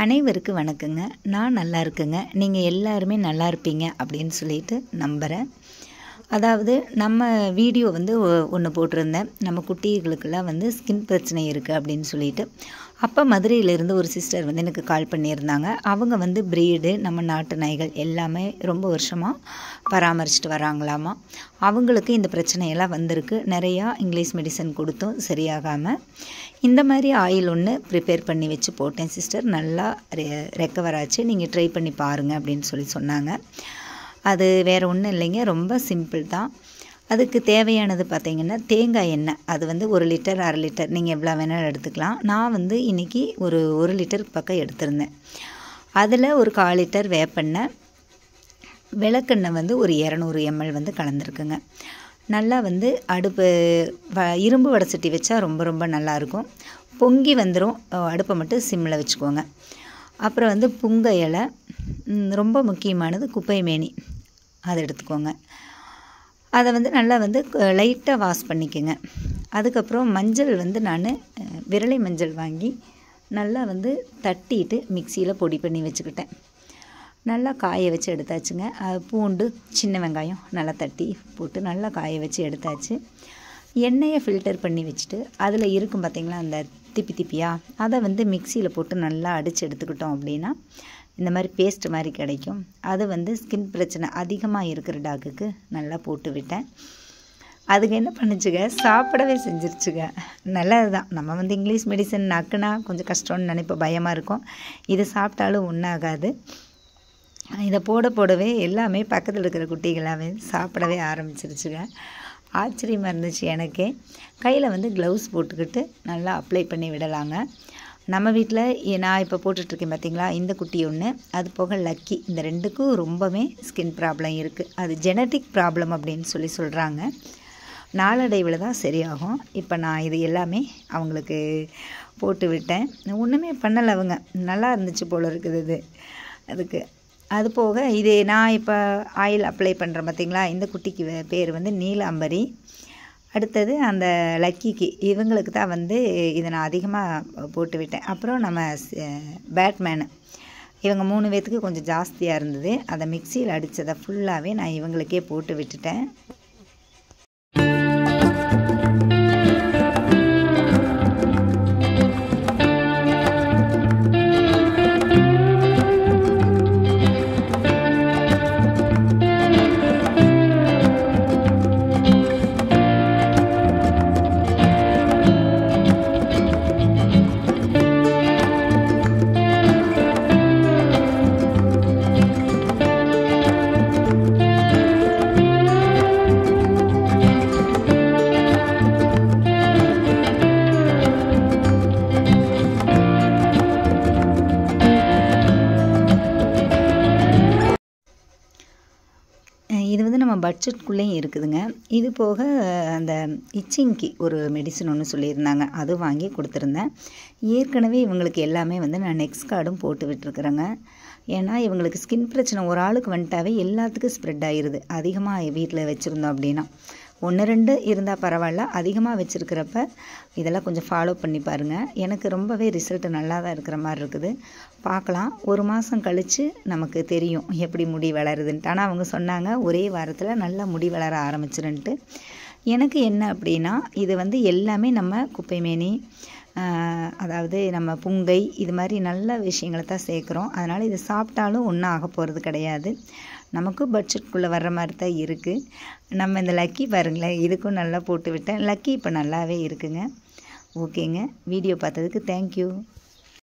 அனைவருக்கும் வணக்கங்க. நான் நல்லா இருக்கேங்க. நீங்கள் எல்லாருமே நல்லா இருப்பீங்க அப்படின்னு சொல்லிட்டு நம்புகிறேன். அதாவது நம்ம வீடியோ ஒன்று போட்டிருந்தேன். நம்ம குட்டிகளுக்கெல்லாம் ஸ்கின் பிரச்சனை இருக்குது அப்படின்னு சொல்லிட்டு. அப்போ மதுரையிலேருந்து ஒரு சிஸ்டர் எனக்கு கால் பண்ணியிருந்தாங்க. அவங்க ப்ரீடு நம்ம நாட்டு நாய்கள் எல்லாமே ரொம்ப வருஷமாக பராமரிச்சுட்டு வராங்களாமா. அவங்களுக்கு இந்த பிரச்சனையெல்லாம் வந்திருக்கு. நிறையா இங்கிலீஷ் மெடிசன் கொடுத்தும் சரியாகாமல் இந்த மாதிரி ஆயில் ஒன்று ப்ரிப்பேர் பண்ணி வச்சு போட்டேன் சிஸ்டர். நல்லா ரெக்கவர் ஆச்சு. நீங்கள் ட்ரை பண்ணி பாருங்கள் அப்படின்னு சொன்னாங்க. அது வேறு ஒன்றும் இல்லைங்க, ரொம்ப சிம்பிள் தான். அதுக்கு தேவையானது பார்த்திங்கன்னா தேங்காய் எண்ணெய். அது 1 லிட்டர் 1/2 லிட்டர் நீங்கள் எவ்வளோ வேணாலும் எடுத்துக்கலாம். நான் இன்றைக்கி ஒரு 1 லிட்டர் பக்கம் எடுத்திருந்தேன். அதில் ஒரு 1/4 லிட்டர் வேப்பெண்ணெய், விளக்கெண்ணெய் ஒரு 200 ml கலந்துருக்குங்க. நல்லா அடுப்பு இரும்பு வடை சட்டி வச்சா ரொம்ப ரொம்ப நல்லாயிருக்கும். பொங்கி வந்துடும். அடுப்பை மட்டும் சிம்மில் வச்சுக்கோங்க. அப்புறம் புங்க இலை, ரொம்ப முக்கியமானது குப்பை மேனி, அதை எடுத்துக்கோங்க. அதை நல்லா லைட்டாக வாஷ் பண்ணிக்கோங்க. அதுக்கப்புறம் மஞ்சள் நான் விரலை மஞ்சள் வாங்கி நல்லா தட்டிட்டு மிக்சியில் பொடி பண்ணி வச்சுக்கிட்டேன். நல்லா காய வச்சு எடுத்தாச்சுங்க. பூண்டு, சின்ன வெங்காயம் நல்லா தட்டி போட்டு நல்லா காய வச்சு எடுத்தாச்சு. எண்ணெயை ஃபில்டர் பண்ணி வச்சுட்டு அதில் இருக்கும் பார்த்திங்களா அந்த திப்பியாக, அதை மிக்சியில் போட்டு நல்லா அடித்து எடுத்துக்கிட்டோம் அப்படின்னா இந்த மாதிரி பேஸ்ட் மாதிரி கிடைக்கும். அது ஸ்கின் பிரச்சனை அதிகமாக இருக்கிற டாக்குக்கு நல்லா போட்டு விட்டேன். அதுக்கு என்ன பண்ணுச்சுங்க, சாப்பிடவே செஞ்சிருச்சுங்க. நல்லது தான். நம்ம இங்கிலீஷ் மெடிசன் நக்குனா கொஞ்சம் கஷ்டம்னு நினைப்போம், பயமாக இருக்கும். இது சாப்பிட்டாலும் ஒன்றாகாது. இதை போடவே எல்லாமே பக்கத்தில் இருக்கிற குட்டிகளாகவே சாப்பிடவே ஆரம்பிச்சிருச்சுங்க. ஆச்சரியமாக இருந்துச்சு எனக்கே. கையில் க்ளவுஸ் போட்டுக்கிட்டு நல்லா அப்ளை பண்ணி விடலாங்க. நம்ம வீட்டில் நான் இப்போ போட்டுட்ருக்கேன் பார்த்திங்களா, இந்த குட்டி ஒன்று, அது போக லக்கி, இந்த ரெண்டுக்கும் ரொம்பவே ஸ்கின் ப்ராப்ளம் இருக்குது. அது ஜெனட்டிக் ப்ராப்ளம் அப்படின்னு சொல்கிறாங்க. நாளடைவில் தான் சரியாகும். இப்போ நான் இது எல்லாமே அவங்களுக்கு போட்டு விட்டேன். ஒன்றுமே பண்ணலை, அவங்க நல்லா இருந்துச்சு போல் இருக்குது இது அதுக்கு. அது போக இது நான் இப்போ ஆயில் அப்ளை பண்ணுறேன் பார்த்திங்களா, இந்த குட்டிக்கு பேர் நீலாம்பரி. அடுத்தது அந்த லக்கிக்கு, இவங்களுக்கு தான் இதை நான் அதிகமாக போட்டு விட்டேன். அப்புறம் நம்ம பேட்மேனு, இவங்க 3 பேர்த்துக்கு கொஞ்சம் ஜாஸ்தியாக இருந்தது. அதை மிக்சியில் அடித்ததை ஃபுல்லாகவே நான் இவங்களுக்கே போட்டு விட்டுட்டேன். இது நம்ம பட்ஜெட்குள்ளேயும் இருக்குதுங்க. இது போக அந்த இச்சிங்க்கு ஒரு மெடிசன் ஒன்று சொல்லியிருந்தாங்க, அது வாங்கி கொடுத்துருந்தேன். ஏற்கனவே இவங்களுக்கு எல்லாமே நான் நெக்ஸ்ட் கார்டும் போட்டு விட்டுருக்குறேங்க. ஏன்னா இவங்களுக்கு ஸ்கின் பிரச்சனை ஒரு ஆளுக்கு வந்துட்டாவே எல்லாத்துக்கும் ஸ்ப்ரெட் ஆகிடுது. அதிகமாக வீட்டில் வச்சுருந்தோம் அப்படின்னா 1-2 இருந்தால் பரவாயில்ல, அதிகமாக வச்சுருக்கிறப்ப இதெல்லாம் கொஞ்சம் ஃபாலோ பண்ணி பாருங்கள். எனக்கு ரொம்பவே ரிசல்ட் நல்லா தான் இருக்கிற மாதிரி இருக்குது. பார்க்கலாம், 1 மாதம் கழித்து நமக்கு தெரியும் எப்படி முடி வளருதுன்ட்டு. ஆனால் அவங்க சொன்னாங்க ஒரே வாரத்தில் நல்லா முடி வளர ஆரம்பிச்சிருன்ட்டு. எனக்கு என்ன அப்படின்னா, இது எல்லாமே நம்ம குப்பைமேனி, அதாவது நம்ம புங்கை, இது மாதிரி நல்ல விஷயங்களை தான் சேர்க்குறோம். அதனால் இது சாப்பிட்டாலும் ஒன்றும் ஆக போகிறது கிடையாது. நமக்கு பட்ஜெட்குள்ளே வர்ற மாதிரி தான் இருக்குது. நம்ம இந்த லக்கி பாருங்களேன், இதுக்கும் நல்லா போட்டு விட்டேன். லக்கி இப்போ நல்லாவே இருக்குங்க. ஓகேங்க, வீடியோ பார்த்ததுக்கு தேங்க்யூ.